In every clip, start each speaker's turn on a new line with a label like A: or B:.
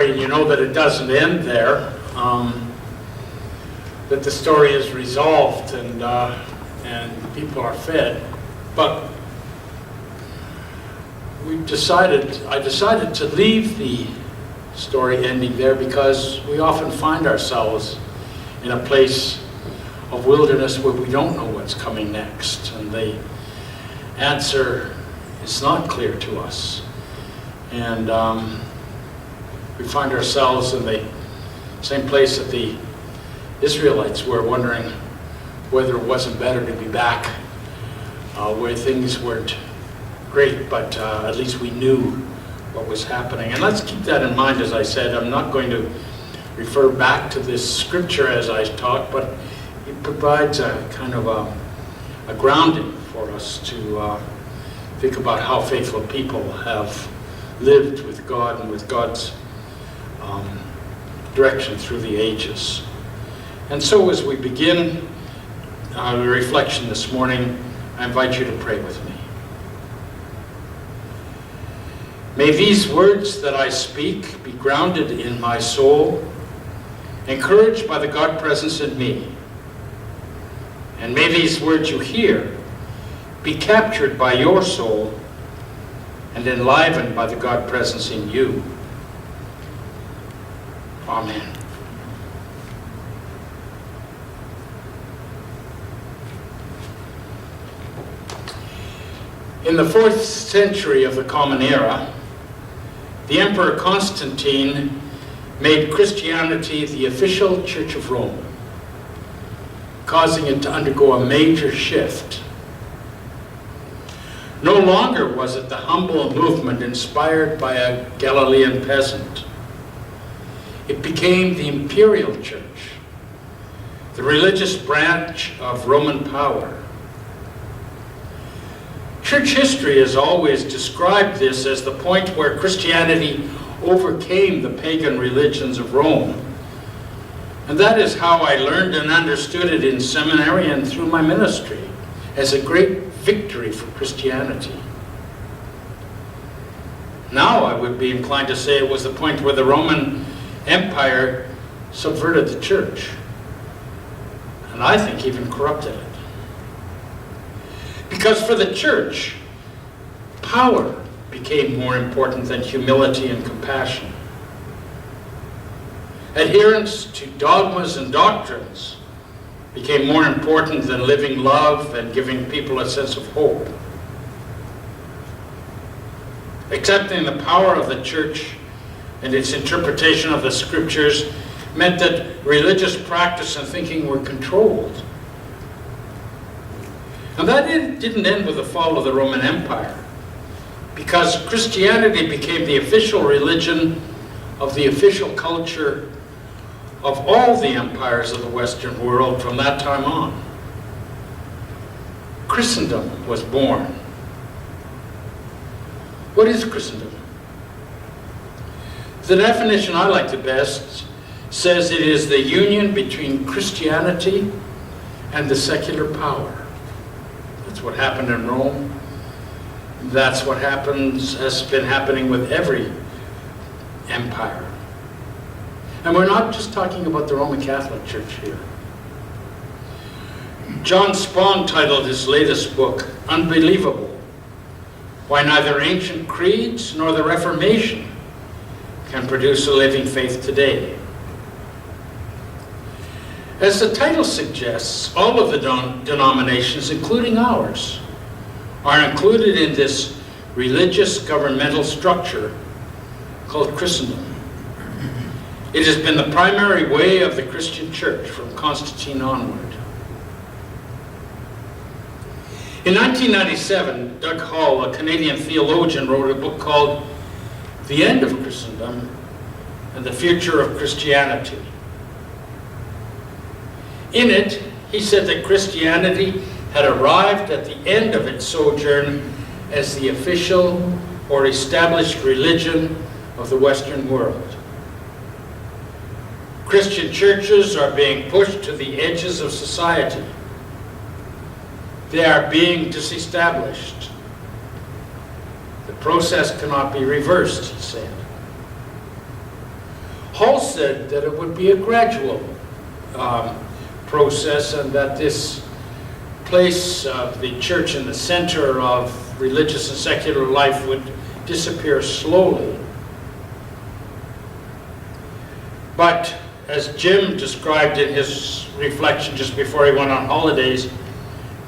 A: You know that it doesn't end there, that the story is resolved and people are fed. But I decided to leave the story ending there because we often find ourselves in a place of wilderness where we don't know what's coming next, and the answer is not clear to us. And we find ourselves in the same place that the Israelites were, wondering whether it wasn't better to be back where things weren't great, but at least we knew what was happening. And let's keep that in mind. As I said, I'm not going to refer back to this scripture as I talk, but it provides a kind of a grounding for us to think about how faithful people have lived with God and with God's direction through the ages. And so as we begin the reflection this morning, I invite you to pray with me. May these words that I speak be grounded in my soul, encouraged by the God presence in me. And may these words you hear be captured by your soul and enlivened by the God presence in you. Amen. In the 4th century of the Common Era, the Emperor Constantine made Christianity the official Church of Rome, causing it to undergo a major shift. No longer was it the humble movement inspired by a Galilean peasant. It became the imperial church, the religious branch of Roman power. Church history has always described this as the point where Christianity overcame the pagan religions of Rome. And that is how I learned and understood it in seminary and through my ministry, as a great victory for Christianity. Now I would be inclined to say it was the point where the Roman Empire subverted the church, and I think even corrupted it. Because for the church, power became more important than humility and compassion. Adherence to dogmas and doctrines became more important than living love and giving people a sense of hope. Accepting the power of the church and its interpretation of the scriptures meant that religious practice and thinking were controlled. And that didn't end with the fall of the Roman Empire, because Christianity became the official religion of the official culture of all the empires of the Western world from that time on. Christendom was born. What is Christendom? The definition I like the best says it is the union between Christianity and the secular power. That's what happened in Rome. That's what has been happening with every empire. And we're not just talking about the Roman Catholic Church here. John Spong titled his latest book, Unbelievable: Why Neither Ancient Creeds nor the Reformation Can Produce a Living Faith Today. As the title suggests, all of the denominations, including ours, are included in this religious governmental structure called Christendom. It has been the primary way of the Christian church from Constantine onward. In 1997, Doug Hall, a Canadian theologian, wrote a book called The End of Christendom and the Future of Christianity. In it, he said that Christianity had arrived at the end of its sojourn as the official or established religion of the Western world. Christian churches are being pushed to the edges of society. They are being disestablished. The process cannot be reversed, he said. Hull said that it would be a gradual process, and that this place of the church in the center of religious and secular life would disappear slowly. But as Jim described in his reflection just before he went on holidays,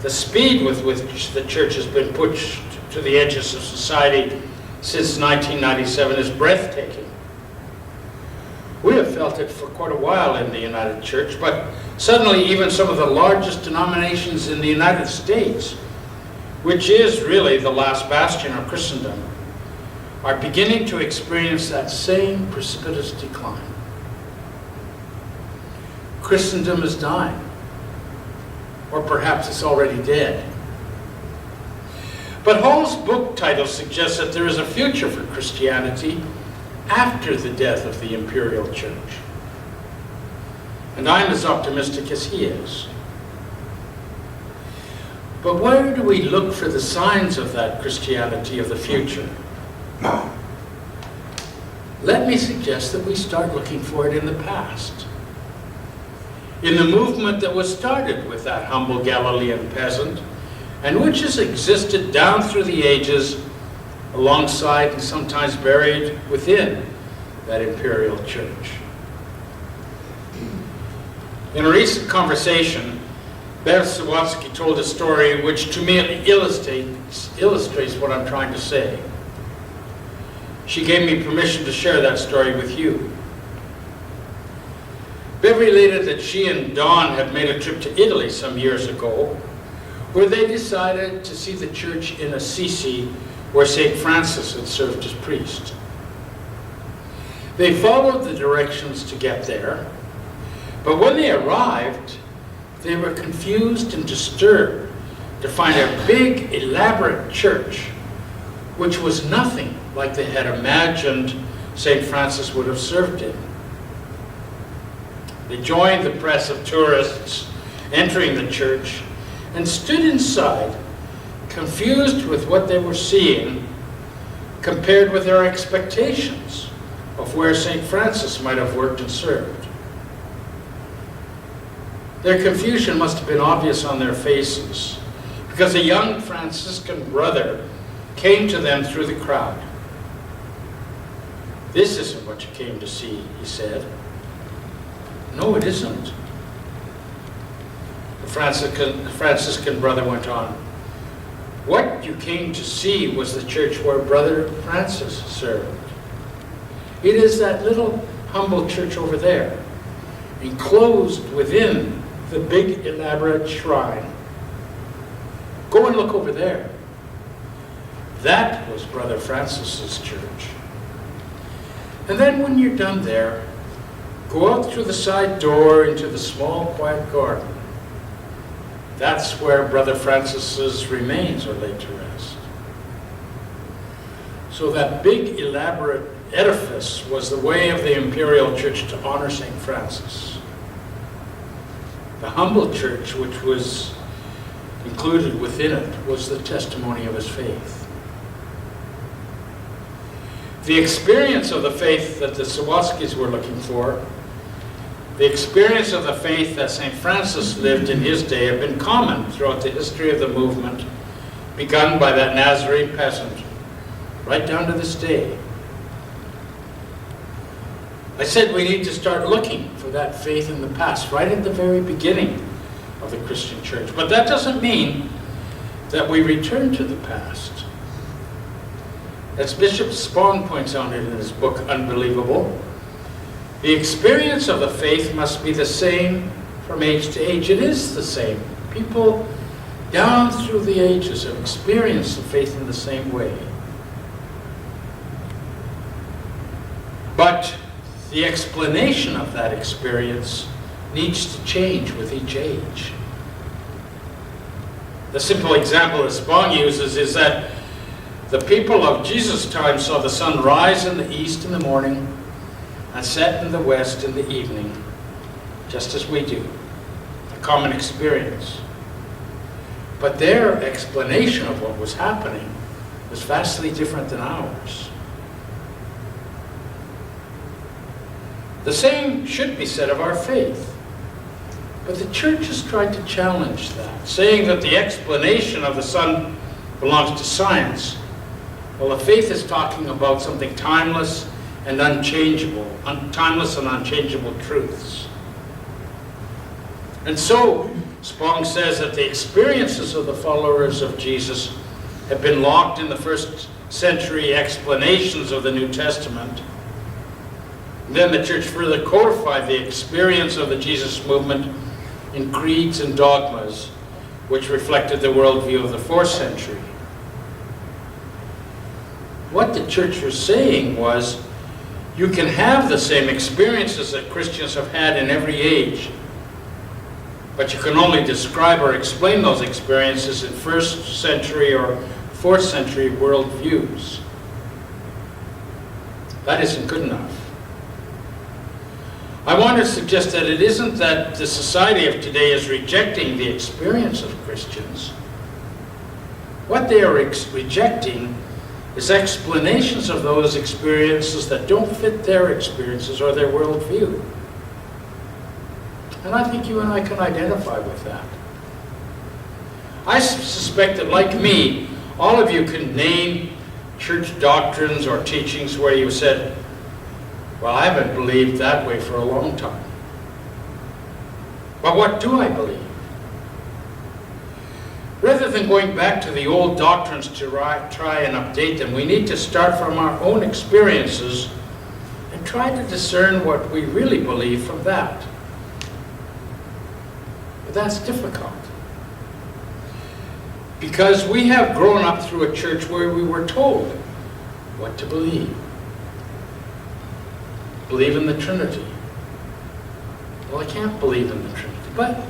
A: the speed with which the church has been pushed to the edges of society since 1997 is breathtaking. We have felt it for quite a while in the United Church, but suddenly even some of the largest denominations in the United States, which is really the last bastion of Christendom, are beginning to experience that same precipitous decline. Christendom is dying, or perhaps it's already dead. But Hall's book title suggests that there is a future for Christianity after the death of the imperial church. And I'm as optimistic as he is. But where do we look for the signs of that Christianity of the future? Let me suggest that we start looking for it in the past. In the movement that was started with that humble Galilean peasant, and which has existed down through the ages alongside and sometimes buried within that imperial church. In a recent conversation, Bev Sawatsky told a story which to me illustrates what I'm trying to say. She gave me permission to share that story with you. Bev related that she and Don had made a trip to Italy some years ago, where they decided to see the church in Assisi where St. Francis had served as priest. They followed the directions to get there, but when they arrived, they were confused and disturbed to find a big, elaborate church, which was nothing like they had imagined St. Francis would have served in. They joined the press of tourists entering the church and stood inside, confused with what they were seeing compared with their expectations of where St. Francis might have worked and served. Their confusion must have been obvious on their faces, because a young Franciscan brother came to them through the crowd. "This isn't what you came to see," he said. "No, it isn't." The Franciscan brother went on, "What you came to see was the church where Brother Francis served. It is that little humble church over there, enclosed within the big elaborate shrine. Go and look over there. That was Brother Francis's church. And then when you're done there, go out through the side door into the small quiet garden. That's where Brother Francis's remains are laid to rest." So that big elaborate edifice was the way of the imperial church to honor St. Francis. The humble church, which was included within it, was the testimony of his faith. The experience of the faith that the Sawatskis were looking for, the experience of the faith that St. Francis lived in his day, have been common throughout the history of the movement, begun by that Nazarene peasant, right down to this day. I said we need to start looking for that faith in the past, right at the very beginning of the Christian church. But that doesn't mean that we return to the past. As Bishop Spong points out in his book, Unbelievable, the experience of the faith must be the same from age to age. It is the same. People down through the ages have experienced the faith in the same way. But the explanation of that experience needs to change with each age. The simple example that Spong uses is that the people of Jesus' time saw the sun rise in the east in the morning and set in the west in the evening, just as we do, a common experience. But their explanation of what was happening was vastly different than ours. The same should be said of our faith. But the church has tried to challenge that, saying that the explanation of the Son belongs to science, while the faith is talking about something timeless and unchangeable, timeless and unchangeable truths. And so, Spong says that the experiences of the followers of Jesus have been locked in the first century explanations of the New Testament. And then the church further codified the experience of the Jesus movement in creeds and dogmas, which reflected the worldview of the 4th century. What the church was saying was, you can have the same experiences that Christians have had in every age, but you can only describe or explain those experiences in 1st century or 4th century worldviews. That isn't good enough. I want to suggest that it isn't that the society of today is rejecting the experience of Christians. What they are rejecting is explanations of those experiences that don't fit their experiences or their worldview. And I think you and I can identify with that. I suspect that, like me, all of you can name church doctrines or teachings where you said, well, I haven't believed that way for a long time. But what do I believe? Rather than going back to the old doctrines to try and update them, we need to start from our own experiences and try to discern what we really believe from that. But that's difficult, because we have grown up through a church where we were told what to believe. Believe in the Trinity. Well, I can't believe in the Trinity, but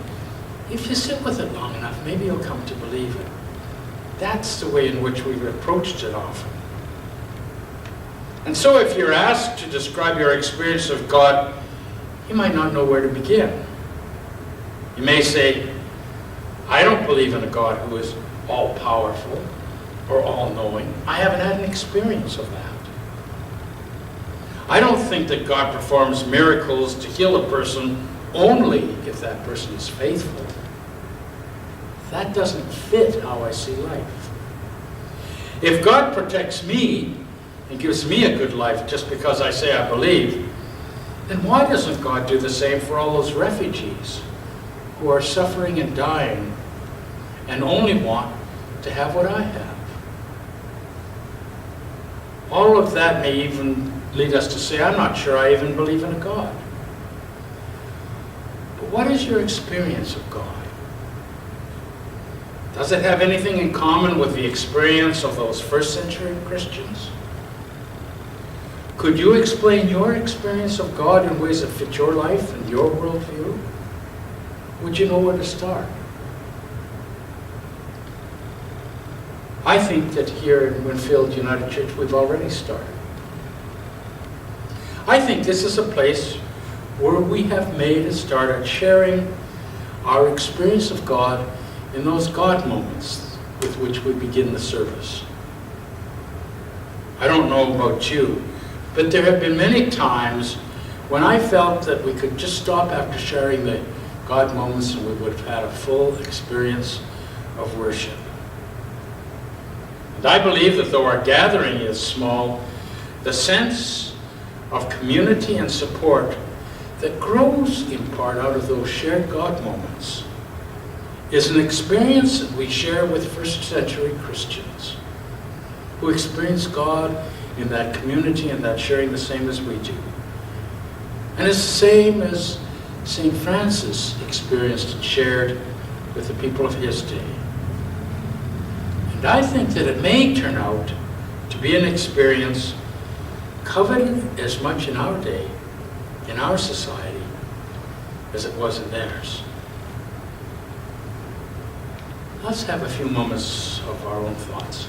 A: if you sit with it long enough, maybe you'll come to believe it. That's the way in which we've approached it often. And so if you're asked to describe your experience of God, you might not know where to begin. You may say, I don't believe in a God who is all-powerful or all-knowing. I haven't had an experience of that. I don't think that God performs miracles to heal a person only if that person is faithful. That doesn't fit how I see life. If God protects me and gives me a good life just because I say I believe, then why doesn't God do the same for all those refugees who are suffering and dying and only want to have what I have? All of that may even lead us to say, I'm not sure I even believe in a God. But what is your experience of God? Does it have anything in common with the experience of those 1st century Christians? Could you explain your experience of God in ways that fit your life and your worldview? Would you know where to start? I think that here in Winfield United Church, we've already started. I think this is a place where we have made a start at sharing our experience of God in those God moments with which we begin the service. I don't know about you, but there have been many times when I felt that we could just stop after sharing the God moments and we would have had a full experience of worship. And I believe that though our gathering is small, the sense of community and support that grows in part out of those shared God moments is an experience that we share with 1st century Christians who experience God in that community and that sharing the same as we do. And it's the same as St. Francis experienced and shared with the people of his day. And I think that it may turn out to be an experience coveted as much in our day, in our society, as it was in theirs. Let's have a few moments of our own thoughts.